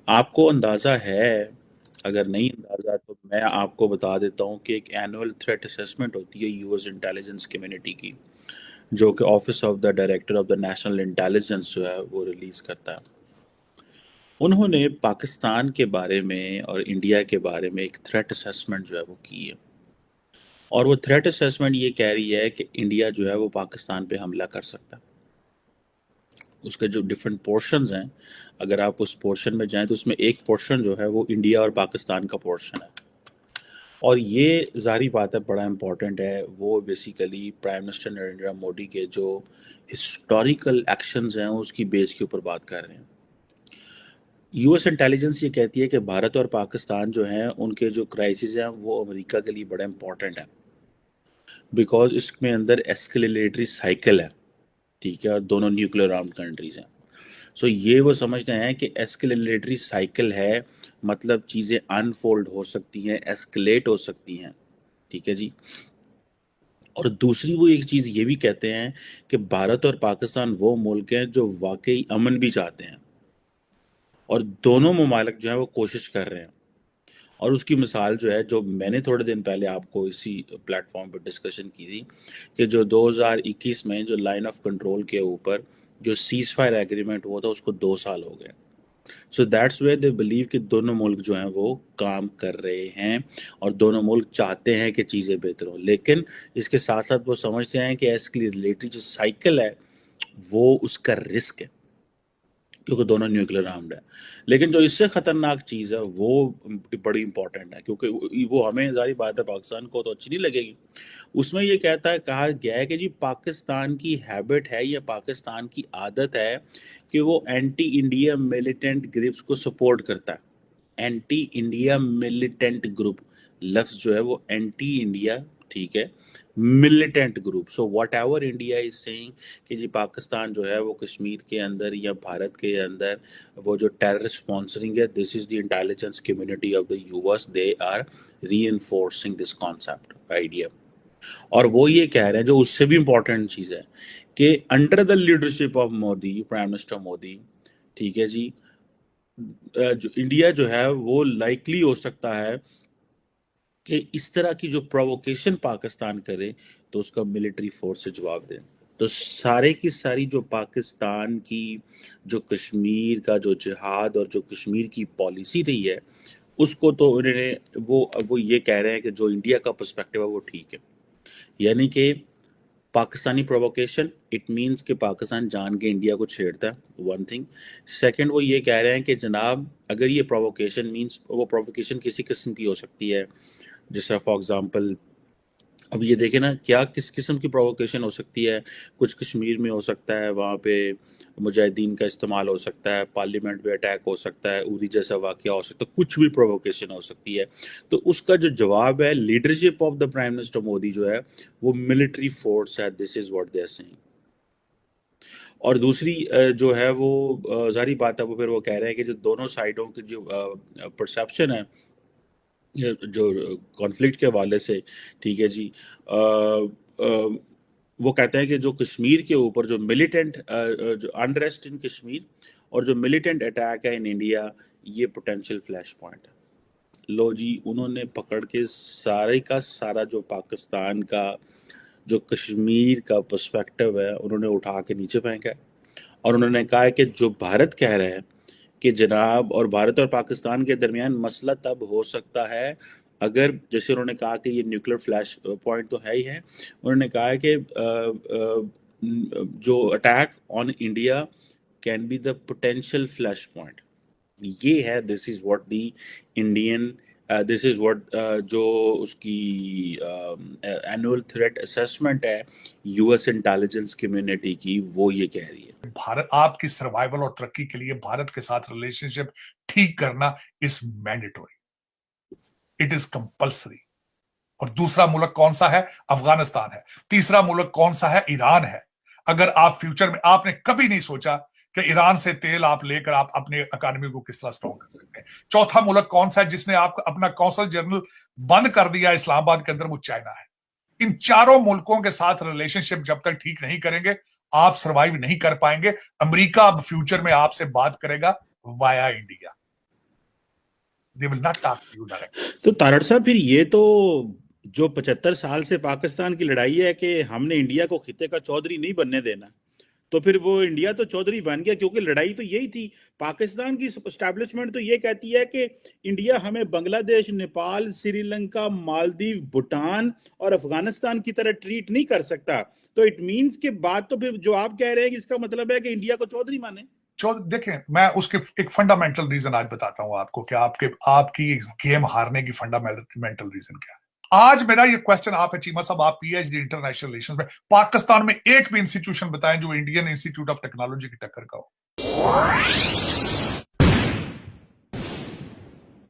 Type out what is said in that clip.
آپ کو اندازہ ہے، اگر نہیں اندازہ تو میں آپ کو بتا دیتا ہوں کہ ایک اینول تھریٹ اسیسمنٹ ہوتی ہے یو ایس انٹیلیجنس کمیونٹی کی، جو کہ office of the director of the national intelligence جو ہے وہ ریلیز کرتا ہے۔ انہوں نے پاکستان کے بارے میں اور انڈیا کے بارے میں ایک تھریٹ اسیسمنٹ جو ہے وہ کی ہے، اور وہ تھریٹ اسیسمنٹ یہ کہہ رہی ہے کہ انڈیا جو ہے وہ پاکستان پہ حملہ کر سکتا ہے۔ اس کے جو ڈفرینٹ پورشنز ہیں، اگر آپ اس پورشن میں جائیں تو اس میں ایک پورشن جو ہے وہ انڈیا اور پاکستان کا پورشن ہے، اور یہ ظاہری بات ہے بڑا امپورٹنٹ ہے۔ وہ basically prime minister Narendra Modi کے جو ہسٹوریکل ایکشنز ہیں اس کی بیس کے اوپر بات کر رہے ہیں۔ یو ایس انٹیلیجنس یہ کہتی ہے کہ بھارت اور پاکستان جو ہیں ان کے جو کرائسس ہیں وہ امریکہ کے لیے بڑا امپورٹنٹ ہے، بیکاز اس میں اندر ایسکلیٹری سائیکل ہے، ٹھیک ہے، اور دونوں نیوکلیر آرمڈ کنٹریز ہیں۔ سو یہ وہ سمجھتے ہیں کہ ایسکلیٹری سائیکل ہے، مطلب چیزیں انفولڈ ہو سکتی ہیں، ایسکلیٹ ہو سکتی ہیں، ٹھیک ہے جی۔ اور دوسری وہ ایک چیز یہ بھی کہتے ہیں کہ بھارت اور پاکستان وہ ملک ہیں جو واقعی امن بھی چاہتے ہیں، اور دونوں ممالک جو ہیں وہ کوشش کر رہے ہیں۔ اور اس کی مثال جو ہے، جو میں نے تھوڑے دن پہلے آپ کو اسی پلیٹ فارم پہ ڈسکشن کی تھی، کہ جو 2021 میں جو لائن آف کنٹرول کے اوپر جو سیز فائر ایگریمنٹ ہوا تھا اس کو 2 سال ہو گئے۔ So that's way they believe کہ دونوں ملک جو ہیں وہ کام کر رہے ہیں، اور دونوں ملک چاہتے ہیں کہ چیزیں بہتر ہوں، لیکن اس کے ساتھ ساتھ وہ سمجھتے ہیں کہ ایسکلیٹری جو سائیکل ہے وہ اس کا رسک ہے، کیونکہ دونوں نیوکلیر آرمڈ ہے۔ لیکن جو اس سے خطرناک چیز ہے وہ بڑی امپورٹنٹ ہے، کیونکہ وہ ہمیں ظاہری بات ہے پاکستان کو تو اچھی نہیں لگے گی۔ اس میں یہ کہا گیا ہے کہ جی پاکستان کی ہیبٹ ہے یا پاکستان کی عادت ہے کہ وہ اینٹی انڈیا ملیٹنٹ گروپس کو سپورٹ کرتا ہے۔ اینٹی انڈیا ملیٹنٹ گروپ، لفظ جو ہے وہ اینٹی انڈیا، ٹھیک ہے، militant group. So whatever India is seeing کہ جی پاکستان جو ہے وہ کشمیر کے اندر یا بھارت کے اندر وہ جو ٹیرر اسپانسرنگ ہے، this is the intelligence community of the U S, they are reinforcing this concept idea. اور وہ یہ کہہ رہے ہیں، جو اس سے بھی امپورٹنٹ چیز ہے، کہ under the leadership of Modi, prime minister Modi, ٹھیک ہے جی، جو انڈیا جو ہے وہ لائکلی ہو سکتا ہے کہ اس طرح کی جو پرووکیشن پاکستان کرے تو اس کا ملٹری فورس سے جواب دیں۔ تو سارے کی ساری جو پاکستان کی جو کشمیر کا جو جہاد اور جو کشمیر کی پالیسی رہی ہے، اس کو تو انہوں نے وہ یہ کہہ رہے ہیں کہ جو انڈیا کا پرسپیکٹو ہے وہ ٹھیک ہے، یعنی کہ پاکستانی پرووکیشن اٹ مینس کہ پاکستان جان کے انڈیا کو چھیڑتا ہے، ون تھنگ۔ سیکنڈ، وہ یہ کہہ رہے ہیں کہ جناب اگر یہ پرووکیشن مینس، وہ پرووکیشن کسی قسم کی ہو سکتی ہے، جس طرح فار ایگزامپل اب یہ دیکھیں نا کیا کس قسم کی پرووکیشن ہو سکتی ہے، کچھ کشمیر میں ہو سکتا ہے، وہاں پہ مجاہدین کا استعمال ہو سکتا ہے، پارلیمنٹ پہ اٹیک ہو سکتا ہے، اری جیسا واقعہ ہو سکتا ہے، کچھ بھی پرووکیشن ہو سکتی ہے۔ تو اس کا جو جواب ہے leadership of the prime minister Modi جو ہے وہ ملٹری فورس ہے، this is what they are seeing. اور دوسری جو ہے وہ ظاہری بات ہے، وہ پھر وہ کہہ رہے ہیں کہ جو دونوں سائڈوں کی جو پرسیپشن ہے جو کانفلکٹ کے حوالے سے، ٹھیک ہے جی، وہ کہتے ہیں کہ جو کشمیر کے اوپر جو ملیٹنٹ جو انریسٹ ان کشمیر اور جو ملیٹنٹ اٹیک ہے ان انڈیا، یہ پوٹینشیل فلیش پوائنٹ ہے۔ لو جی، انہوں نے پکڑ کے سارے کا سارا جو پاکستان کا جو کشمیر کا پرسپیکٹو ہے انہوں نے اٹھا کے نیچے پھینکا ہے، اور انہوں نے کہا ہے کہ جو بھارت کہہ رہا ہے کہ جناب، اور بھارت اور پاکستان کے درمیان مسئلہ تب ہو سکتا ہے اگر، جیسے انہوں نے کہا کہ یہ نیوکلیر فلیش پوائنٹ تو ہے ہی ہے، انہوں نے کہا ہے کہ جو attack on India can be the potential flash point. یہ ہے this is what the Indian, this is what جو اس کی اینول تھریٹ اسیسمنٹ ہے یو ایس انٹیلیجنس کمیونٹی کی، وہ یہ کہہ رہی ہے۔ بھارت آپ کی سروائیول اور ترقی کے لیے بھارت کے ساتھ ریلیشن شپ ٹھیک کرنا اس مینڈیٹوری، اٹ از کمپلسری۔ اور دوسرا ملک کون سا ہے؟ افغانستان ہے۔ تیسرا ملک کون سا ہے؟ ایران ہے۔ اگر آپ فیوچر میں، آپ نے کبھی نہیں سوچا کہ ایران سے تیل آپ لے کر آپ اپنے اکانومی کو کس طرح اسٹرانگ کر سکتے ہیں۔ چوتھا ملک کون سا ہے جس نے آپ اپنا قونصل جنرل بند کر دیا اسلام آباد کے اندر؟ وہ چائنا ہے۔ ان چاروں ملکوں کے ساتھ ریلیشن شپ جب تک ٹھیک نہیں کریں گے آپ سروائیو نہیں کر پائیں گے۔ امریکہ اب فیوچر میں آپ سے بات کرے گا وایا India. They will not talk to you directly. تو تارڑ صاحب پھر یہ تو جو 75 سال سے پاکستان کی لڑائی ہے کہ ہم نے انڈیا کو خطے کا چودھری نہیں بننے دینا، تو پھر وہ انڈیا تو چودھری بن گیا، کیونکہ لڑائی تو یہی تھی. پاکستان کی اسٹیبلشمنٹ تو یہ کہتی ہے کہ انڈیا ہمیں بنگلہ دیش، نیپال، سری لنکا، مالدیو، بھوٹان اور افغانستان کی طرح ٹریٹ نہیں کر سکتا. تو اٹ مینس کہ بات تو پھر جو آپ کہہ رہے ہیں اس کا مطلب ہے کہ انڈیا کو چودھری مانے. دیکھیں میں اس کے ایک فنڈامنٹل ریزن آج بتاتا ہوں آپ کو کہ آپ کی گیم ہارنے کی فنڈامنٹل ریزن کیا ہے. آج میرا یہ کوشچن آپ ہے چیمہ صاحب، آپ P H D international relations میں، پاکستان میں ایک بھی انسٹیٹیوشن بتائیں جو انڈین انسٹیٹیوٹ آف ٹیکنالوجی کی ٹکر کا ہو.